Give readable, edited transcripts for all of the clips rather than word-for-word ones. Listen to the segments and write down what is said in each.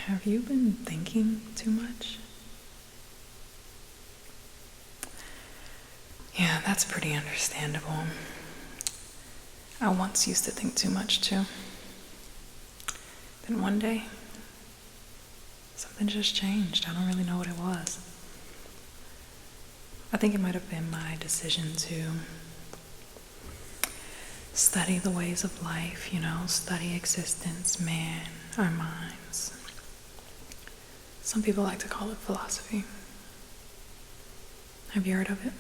Have you been thinking too much? Yeah, that's pretty understandable. I once used to think too much too. Then one day, something just changed. I don't really know what it was. I think it might have been my decision to study the ways of life, study existence, man, our minds. Some people like to call it philosophy. Have you heard of it?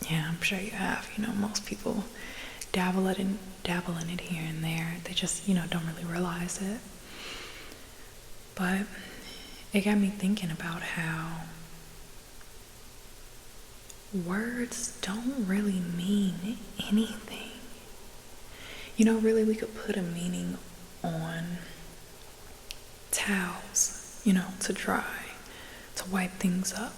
Yeah, I'm sure you have. Most people dabble in it here and there. They just, don't really realize it. But it got me thinking about how words don't really mean anything. Really, we could put a meaning on towels, to dry, to wipe things up.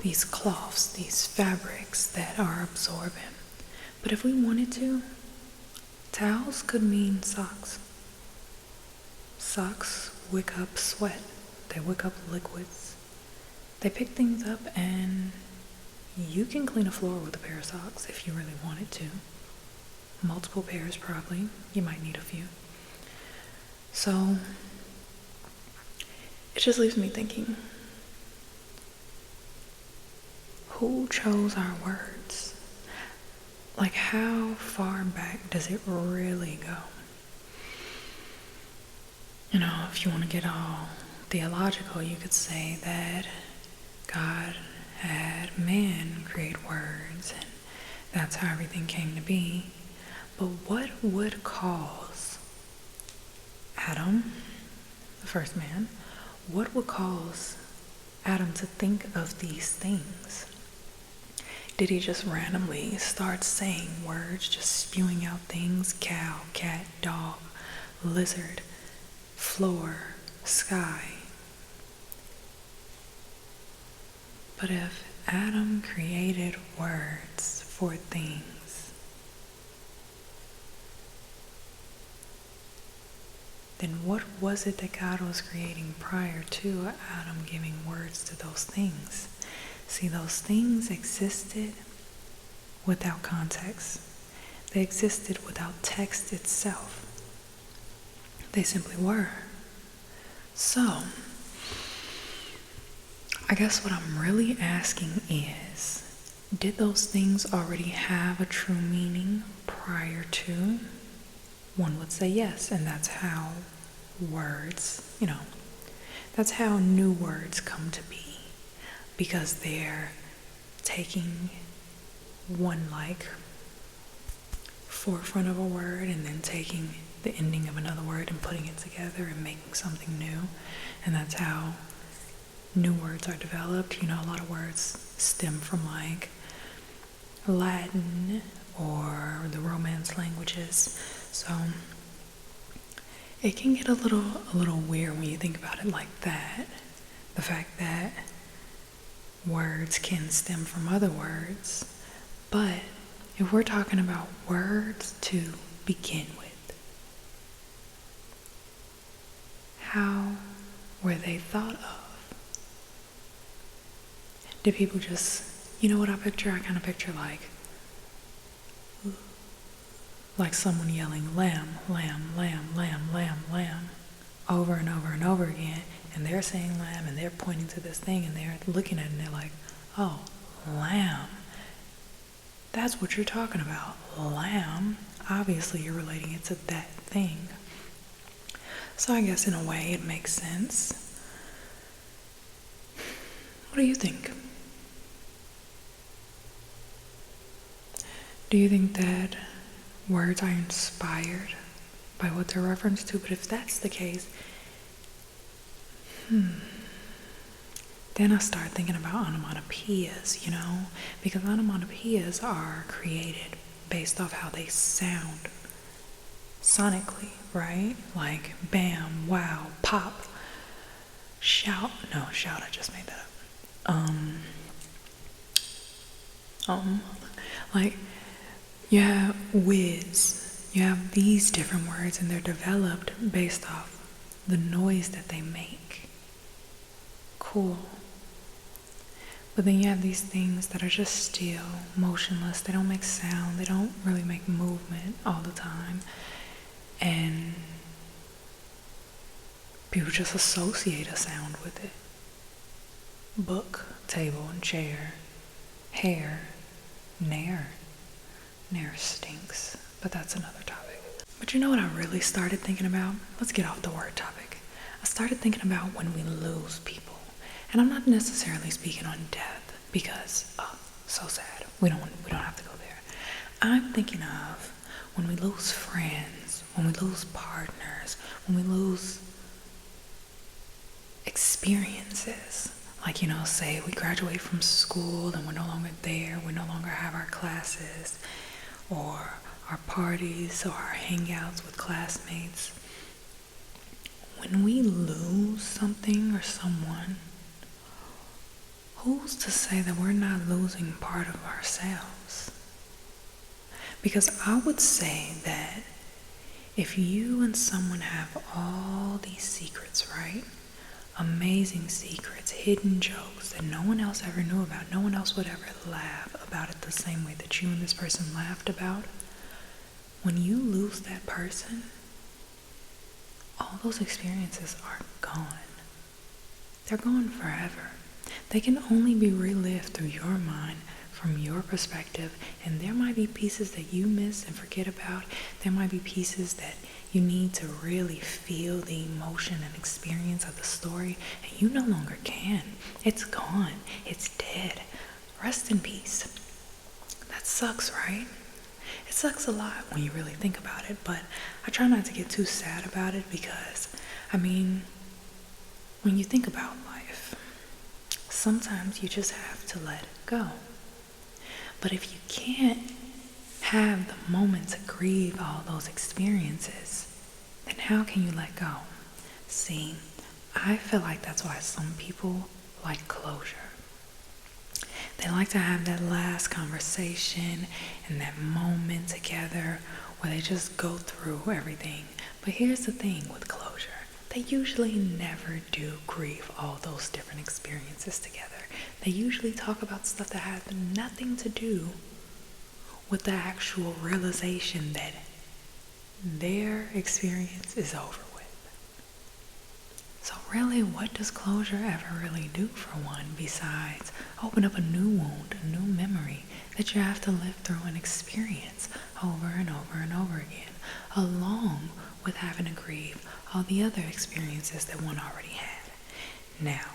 These cloths, these fabrics that are absorbent. But if we wanted to, towels could mean socks. Socks wick up sweat. They wick up liquids. They pick things up, and you can clean a floor with a pair of socks if you really wanted to. Multiple pairs, probably. You might need a few. So, it just leaves me thinking, who chose our words? Like, how far back does it really go? If you want to get all theological, you could say that God had man create words, and that's how everything came to be. But what would cause Adam, the first man, what would cause Adam to think of these things? Did he just randomly start saying words, just spewing out things? Cow, cat, dog, lizard, floor, sky. But if Adam created words for things, then what was it that God was creating prior to Adam giving words to those things? See, those things existed without context. They existed without text itself. They simply were. So, I guess what I'm really asking is, did those things already have a true meaning prior to? One would say yes, and that's how words, that's how new words come to be. Because they're taking one forefront of a word and then taking the ending of another word and putting it together and making something new. And that's how new words are developed. A lot of words stem from Latin or the Romance languages. So it can get a little weird when you think about it like that. The fact that words can stem from other words. But if we're talking about words to begin with, how were they thought of? Did people just, what I picture? I kind of picture like someone yelling lamb, lamb, lamb, lamb, lamb, lamb, over and over and over again, and they're saying lamb, and they're pointing to this thing, and they're looking at it, and they're like, oh, lamb. That's what you're talking about, lamb. Obviously, you're relating it to that thing. So I guess in a way, it makes sense. What do you think? Do you think that words are inspired by what they're referenced to? But if that's the case, then I start thinking about onomatopoeias, because onomatopoeias are created based off how they sound sonically, right? Like bam, wow, pop, shout. No, shout, I just made that up. Like, you have whiz, you have these different words, and they're developed based off the noise that they make. Cool. But then you have these things that are just still, motionless. They don't make sound. They don't really make movement all the time. And people just associate a sound with it. Book, table, and chair. Hair. Nair. Nair stinks. But that's another topic. But you know what I really started thinking about? Let's get off the word topic. I started thinking about when we lose people. And I'm not necessarily speaking on death because, oh, so sad. We don't have to go there. I'm thinking of when we lose friends, when we lose partners, when we lose experiences. Like, say we graduate from school and we're no longer there, we no longer have our classes or our parties or our hangouts with classmates. When we lose something or someone, who's to say that we're not losing part of ourselves? Because I would say that if you and someone have all these secrets, right? Amazing secrets, hidden jokes that no one else ever knew about, no one else would ever laugh about it the same way that you and this person laughed about. When you lose that person, all those experiences are gone. They're gone forever. They can only be relived through your mind, from your perspective, and there might be pieces that you miss and forget about. There might be pieces that you need to really feel the emotion and experience of the story, and you no longer can. It's gone. It's dead. Rest in peace. That sucks, right? It sucks a lot when you really think about it, but I try not to get too sad about it because, when you think about life, sometimes you just have to let it go. But if you can't have the moment to grieve all those experiences, then how can you let go? See, I feel like that's why some people like closure. They like to have that last conversation and that moment together where they just go through everything. But here's the thing with closure. They usually never do grieve all those different experiences together. They usually talk about stuff that has nothing to do with the actual realization that their experience is over with. So really, what does closure ever really do for one besides open up a new wound, a new memory that you have to live through and experience over and over and over again, along with having to grieve all the other experiences that one already had? Now,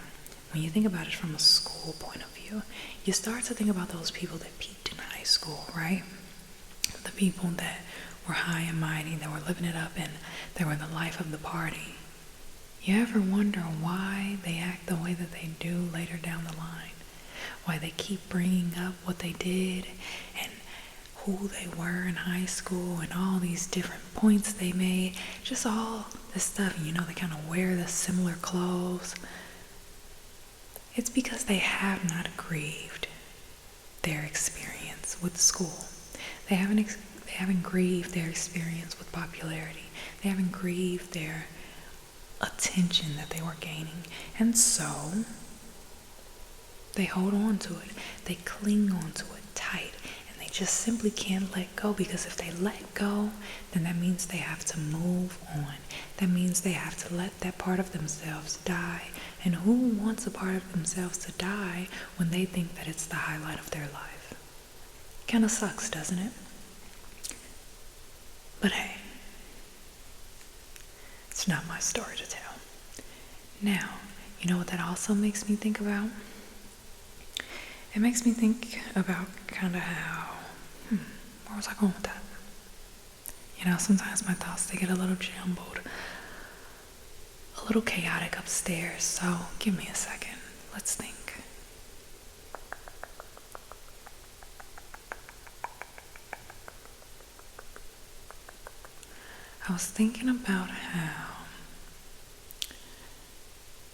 when you think about it from a school point of view, you start to think about those people that peaked in high school, right? The people that were high and mighty, that were living it up, and they were the life of the party. You ever wonder why they act the way that they do later down the line? Why they keep bringing up what they did and who they were in high school and all these different points they made, just all this stuff. They kind of wear the similar clothes. It's because they have not grieved their experience with school. They haven't grieved their experience with popularity. They haven't grieved their attention that they were gaining. And so they hold on to it. They cling on to it tight. And they just simply can't let go, because if they let go, then that means they have to move on. That means they have to let that part of themselves die. And who wants a part of themselves to die when they think that it's the highlight of their life? Kind of sucks, doesn't it? But hey, it's not my story to tell. Now, you know what that also makes me think about? It makes me think about kind of how, where was I going with that? Sometimes my thoughts, they get a little jumbled, a little chaotic upstairs, so give me a second. Let's think. I was thinking about how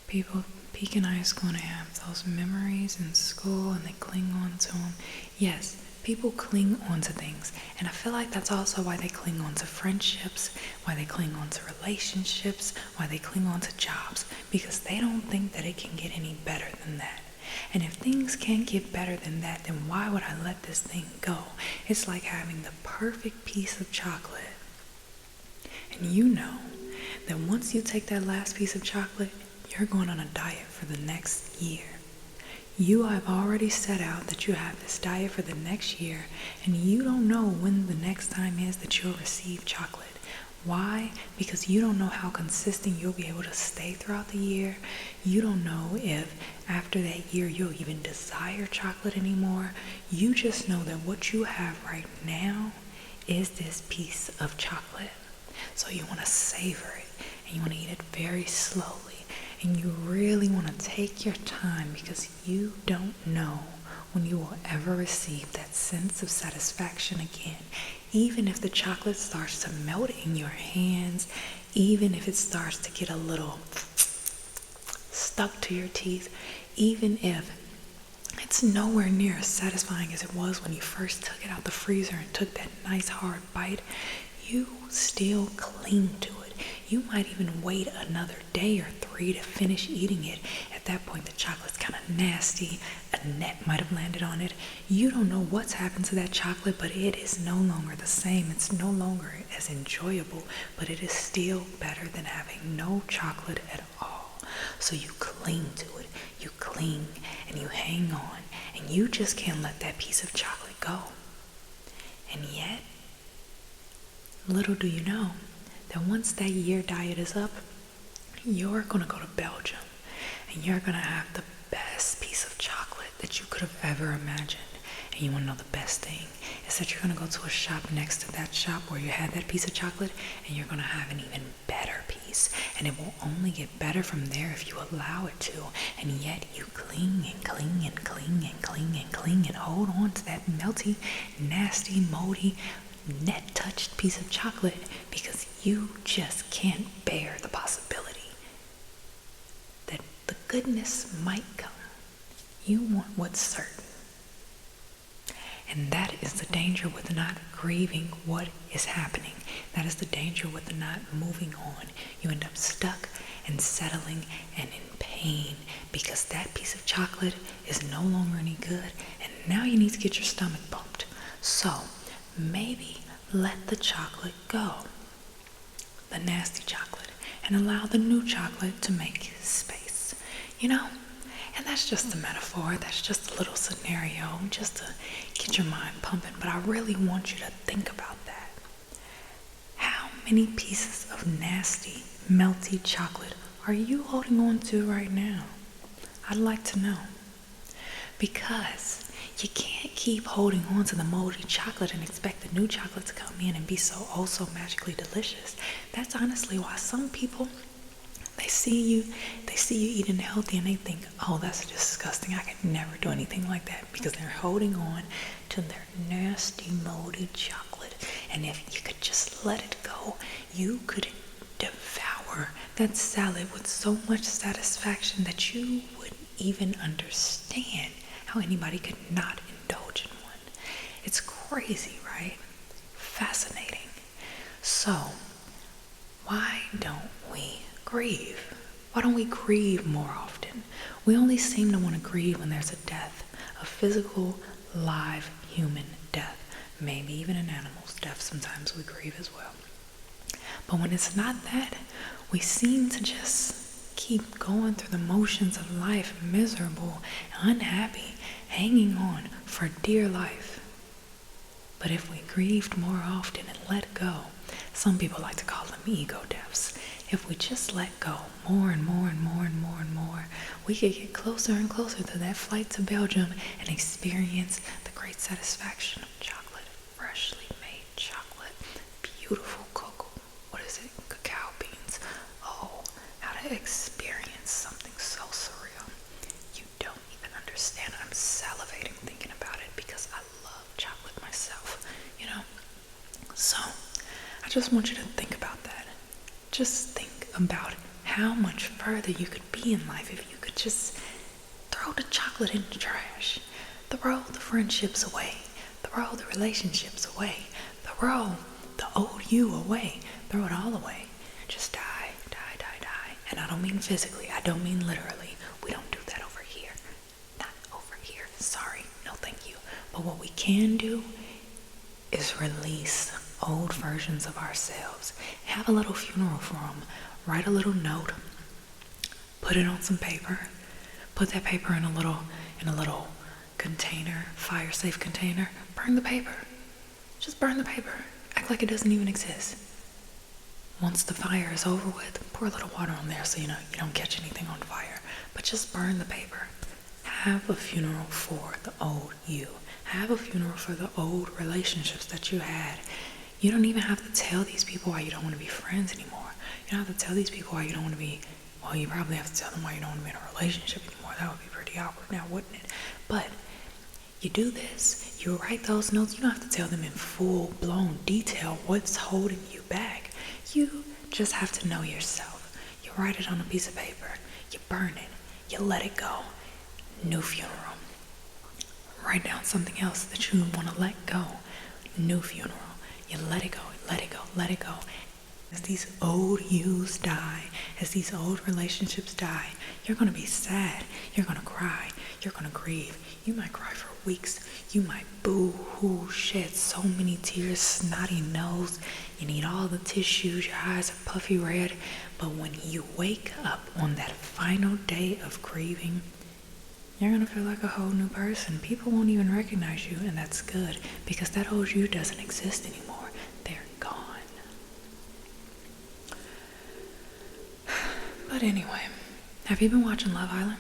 people peak in high school and they have those memories in school and they cling on to them. Yes, People cling on to things, and I feel like that's also why they cling on to friendships, why they cling on to relationships, why they cling on to jobs, because they don't think that it can get any better than that. And if things can't get better than that, then why would I let this thing go? It's like having the perfect piece of chocolate, and you know that once you take that last piece of chocolate, you're going on a diet for the next year. You have already set out that you have this diet for the next year, and you don't know when the next time is that you'll receive chocolate. Why? Because you don't know how consistent you'll be able to stay throughout the year. You don't know if after that year you'll even desire chocolate anymore. You just know that what you have right now is this piece of chocolate. So you want to savor it, and you want to eat it very slowly. And you really want to take your time, because you don't know when you will ever receive that sense of satisfaction again. Even if the chocolate starts to melt in your hands, even if it starts to get a little stuck to your teeth, even if it's nowhere near as satisfying as it was when you first took it out the freezer and took that nice hard bite, you still cling to it. You might even wait another day or 3 to finish eating it. At that point, the chocolate's kind of nasty. A net might have landed on it. You don't know what's happened to that chocolate, but it is no longer the same. It's no longer as enjoyable, but it is still better than having no chocolate at all. So you cling to it. You cling and you hang on, and you just can't let that piece of chocolate go. And yet, little do you know that once that year diet is up, you're going to go to Belgium, and you're going to have the best piece of chocolate that you could have ever imagined. And you want to know the best thing is that you're going to go to a shop next to that shop where you had that piece of chocolate, and you're going to have an even better piece. And it will only get better from there if you allow it to. And yet you cling and cling and cling and cling and cling and hold on to that melty, nasty, moldy, net-touched piece of chocolate, because you just can't bear the possibility that the goodness might come. You want what's certain. And that is the danger with not grieving what is happening. That is the danger with not moving on. You end up stuck and settling and in pain, because that piece of chocolate is no longer any good, and now you need to get your stomach pumped. So maybe let the chocolate go, the nasty chocolate, and allow the new chocolate to make space. And that's just a metaphor. That's just a little scenario, just to get your mind pumping. But I really want you to think about that. How many pieces of nasty, melty chocolate are you holding on to right now? I'd like to know. Because you can't keep holding on to the moldy chocolate and expect the new chocolate to come in and be so magically delicious. That's honestly why some people, they see you eating healthy, and they think, oh, that's disgusting. I could never do anything like that, because they're holding on to their nasty, moldy chocolate. And if you could just let it go, you could devour that salad with so much satisfaction that you wouldn't even understand how anybody could not indulge in one. It's crazy, right? Fascinating. So, why don't we grieve? Why don't we grieve more often? We only seem to want to grieve when there's a death, a physical, live human death. Maybe even an animal's death, sometimes we grieve as well. But when it's not that, we seem to just keep going through the motions of life, miserable, unhappy, hanging on for dear life. But if we grieved more often and let go, some people like to call them ego deaths. If we just let go more and more and more and more and more, we could get closer and closer to that flight to Belgium and experience the great satisfaction of chocolate, freshly made chocolate, beautiful cocoa, cacao beans. Oh, how to experience something so surreal. You don't even understand. I'm salivating thinking about it, because I love chocolate myself, So, I just want you to think about that. Just think about how much further you could be in life if you could just throw the chocolate in the trash, throw the friendships away, throw Throw the relationships away. Throw the old you away. Throw it all away. Just die, die, die, die. And I don't mean physically. I don't mean literally. We don't do that over here. Not over here. Sorry. No, thank you. But what we can do is release old versions of ourselves. Have a little funeral for them. Write a little note. Put it on some paper. Put that paper in a little container, fire safe container. Burn the paper. Just burn the paper. Act like it doesn't even exist. Once the fire is over with, pour a little water on there so you don't catch anything on fire. But just burn the paper. Have a funeral for the old you. Have a funeral for the old relationships that you had. You don't even have to tell these people why you don't want to be friends anymore. You don't have to tell these people why you don't want to be, well, you probably have to tell them why you don't want to be in a relationship anymore. That would be pretty awkward now, wouldn't it? But you do this, you write those notes. You don't have to tell them in full-blown detail what's holding you back. You just have to know yourself. You write it on a piece of paper. You burn it. You let it go. New funeral. Write down something else that you want to let go. New funeral. You let it go, let it go, let it go. As these old yous die, as these old relationships die, you're going to be sad. You're going to cry. You're going to grieve. You might cry for weeks. You might boo-hoo, shed so many tears, snotty nose. You need all the tissues. Your eyes are puffy red. But when you wake up on that final day of grieving, you're going to feel like a whole new person. People won't even recognize you, and that's good, because that old you doesn't exist anymore. They're gone. But anyway, have you been watching Love Island?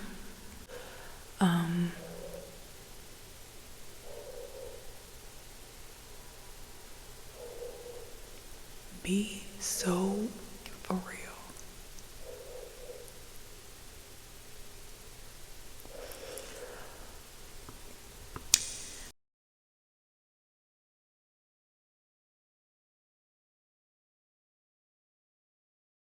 Be so for real.